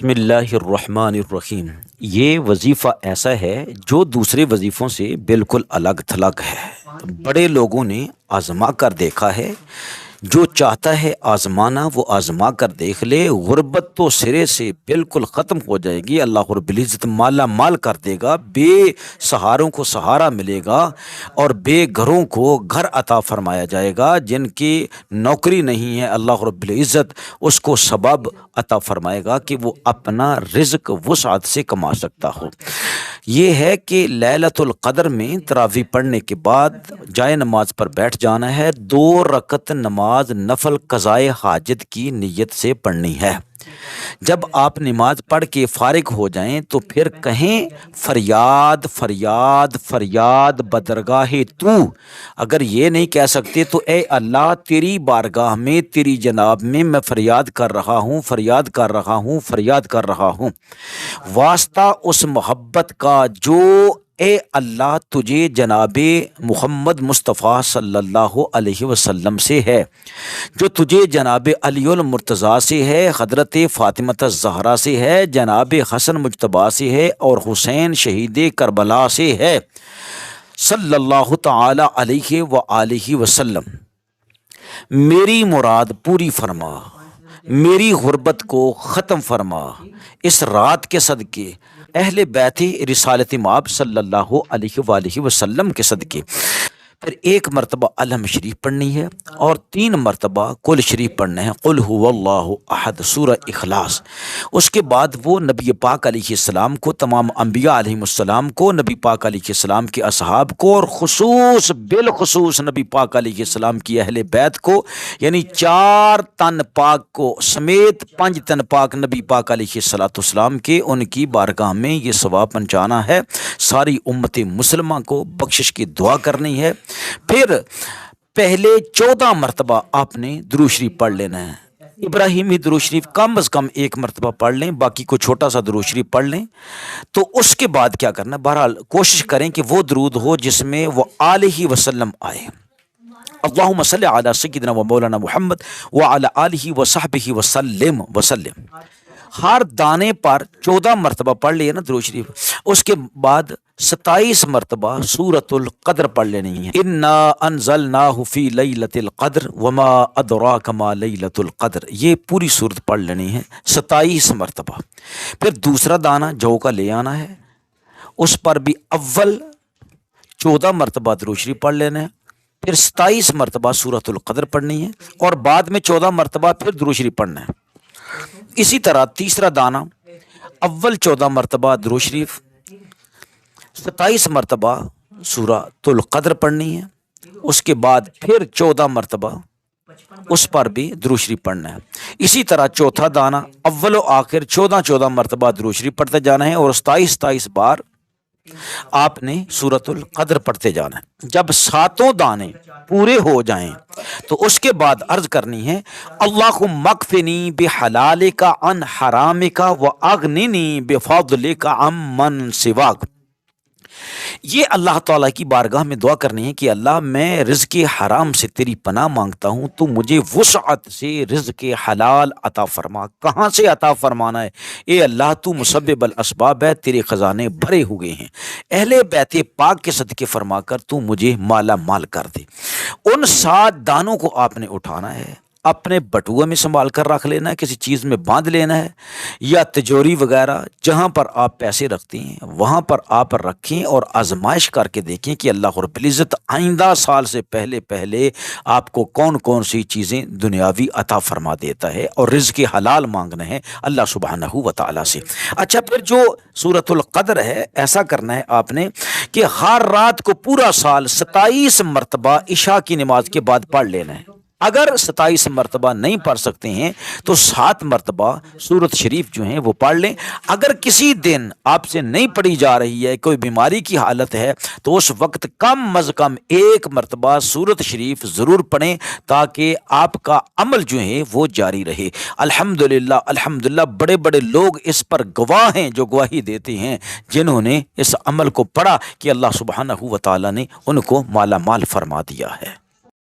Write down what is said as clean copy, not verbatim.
بسم اللہ الرحمن الرحیم۔ یہ وظیفہ ایسا ہے جو دوسرے وظیفوں سے بالکل الگ تھلگ ہے۔ بڑے لوگوں نے آزما کر دیکھا ہے، جو چاہتا ہے آزمانا وہ آزما کر دیکھ لے۔ غربت تو سرے سے بالکل ختم ہو جائے گی، اللہ رب العزت مالا مال کر دے گا، بے سہاروں کو سہارا ملے گا اور بے گھروں کو گھر عطا فرمایا جائے گا۔ جن کی نوکری نہیں ہے اللہ رب العزت اس کو سبب عطا فرمائے گا کہ وہ اپنا رزق وسعت سے کما سکتا ہو۔ یہ ہے کہ لیلۃ القدر میں تراویح پڑھنے کے بعد جائے نماز پر بیٹھ جانا ہے، 2 رکعت نماز نفل قضائے حاجت کی نیت سے پڑھنی ہے۔ جب آپ نماز پڑھ کے فارغ ہو جائیں تو پھر کہیں فریاد فریاد فریاد بدرگاہ تو۔ اگر یہ نہیں کہہ سکتے تو اے اللہ تیری بارگاہ میں تیری جناب میں فریاد کر رہا ہوں، فریاد کر رہا ہوں، فریاد کر رہا ہوں، واسطہ اس محبت کا جو اے اللہ تجھے جناب محمد مصطفیٰ صلی اللہ علیہ وسلم سے ہے، جو تجھے جناب علی المرتضیٰ سے ہے، حضرت فاطمہ الزہرا سے ہے، جناب حسن مجتبیٰ سے ہے اور حسین شہید کربلا سے ہے صلی اللہ تعالی علیہ وآلہ وسلم۔ میری مراد پوری فرما، میری غربت کو ختم فرما، اس رات کے صدقے اہل بیت رسالت مآب صلی اللہ علیہ وآلہ وسلم کے صدقے۔ پھر 1 مرتبہ الحم شریف پڑھنی ہے اور 3 مرتبہ قل شریف پڑھنا ہے، قل هو اللہ احد، سورہ اخلاص۔ اس کے بعد وہ نبی پاک علیہ السلام کو، تمام انبیاء علیہ السلام کو، نبی پاک علیہ السلام کے اصحاب کو اور بالخصوص نبی پاک علیہ السلام کی اہل بیت کو، یعنی 4 تن پاک کو سمیت 5 تن پاک نبی پاک علیہ السلام کے، ان کی بارگاہ میں یہ ثواب پہنچانا ہے۔ ساری امت مسلمہ کو بخشش کی دعا کرنی ہے۔ پھر پہلے 14 مرتبہ آپ نے درود شریف پڑھ لینا ہے۔ ابراہیمی درود شریف کم از کم 1 مرتبہ پڑھ لیں، باقی کو چھوٹا سا درود شریف پڑھ لیں۔ تو اس کے بعد کیا کرنا ہے، بہرحال کوشش کریں کہ وہ درود ہو جس میں وہ آلہ وسلم آئے۔ اللہم صلی علی سیدنا و مولانا محمد وعلی آلہ وصحبہ وسلم وسلم۔ ہر دانے پر 14 مرتبہ پڑھ لیے نا درود شریف، اس کے بعد 27 مرتبہ سورۃ القدر پڑھ لینی ہے۔ انا انزلناہ فی لیلۃ القدر وما ادراک ما لیلۃ القدر، یہ پوری سورت پڑھ لینی ہے 27 مرتبہ۔ پھر دوسرا دانہ جو کا لے آنا ہے، اس پر بھی اول 14 مرتبہ درود شریف پڑھ لینا ہے، پھر 27 مرتبہ سورۃ القدر پڑھنی ہے اور بعد میں 14 مرتبہ پھر درود شریف پڑھنا ہے۔ اسی طرح تیسرا دانہ اول 14 مرتبہ درود شریف، 27 مرتبہ سورۃ القدر پڑھنی ہے، اس کے بعد پھر 14 مرتبہ اس پر بھی درود شریف پڑھنا ہے۔ اسی طرح چوتھا دانہ اول و آخر 14 مرتبہ درود شریف پڑھتے جانا ہے اور 27 بار آپ نے سورۃ القدر پڑھتے جانا ہے۔ جب 7 دانے پورے ہو جائیں تو اس کے بعد عرض کرنی ہے، اللہم اکفنی بحلالک عن حرامک واغننی بفضلک عمن سواک۔ یہ اللہ تعالیٰ کی بارگاہ میں دعا کرنی ہے کہ اللہ میں رزق حرام سے تیری پناہ مانگتا ہوں، تو مجھے وسعت سے رزق حلال عطا فرما۔ کہاں سے عطا فرمانا ہے؟ اے اللہ تو مسبب الاسباب ہے، تیرے خزانے بھرے ہوئے ہیں، اہل بیت پاک کے صدقے فرما کر تو مجھے مالا مال کر دے۔ ان 7 دانوں کو آپ نے اٹھانا ہے، اپنے بٹوے میں سنبھال کر رکھ لینا ہے، کسی چیز میں باندھ لینا ہے، یا تجوری وغیرہ جہاں پر آپ پیسے رکھتے ہیں وہاں پر آپ رکھیں اور آزمائش کر کے دیکھیں کہ اللہ رب العزت آئندہ سال سے پہلے آپ کو کون کون سی چیزیں دنیاوی عطا فرما دیتا ہے، اور رزق حلال مانگنا ہے اللہ سبحانہ و تعالیٰ سے۔ اچھا، پھر جو سورۃ القدر ہے ایسا کرنا ہے آپ نے کہ ہر رات کو پورا سال 27 مرتبہ عشاء کی نماز کے بعد پڑھ لینا ہے۔ اگر 27 مرتبہ نہیں پڑھ سکتے ہیں تو 7 مرتبہ سورت شریف جو ہیں وہ پڑھ لیں۔ اگر کسی دن آپ سے نہیں پڑھی جا رہی ہے، کوئی بیماری کی حالت ہے، تو اس وقت کم از کم 1 مرتبہ سورت شریف ضرور پڑھیں تاکہ آپ کا عمل جو ہے وہ جاری رہے۔ الحمدللہ بڑے بڑے لوگ اس پر گواہ ہیں جو گواہی دیتے ہیں، جنہوں نے اس عمل کو پڑھا کہ اللہ سبحانہ و تعالیٰ نے ان کو مالا مال فرما دیا ہے۔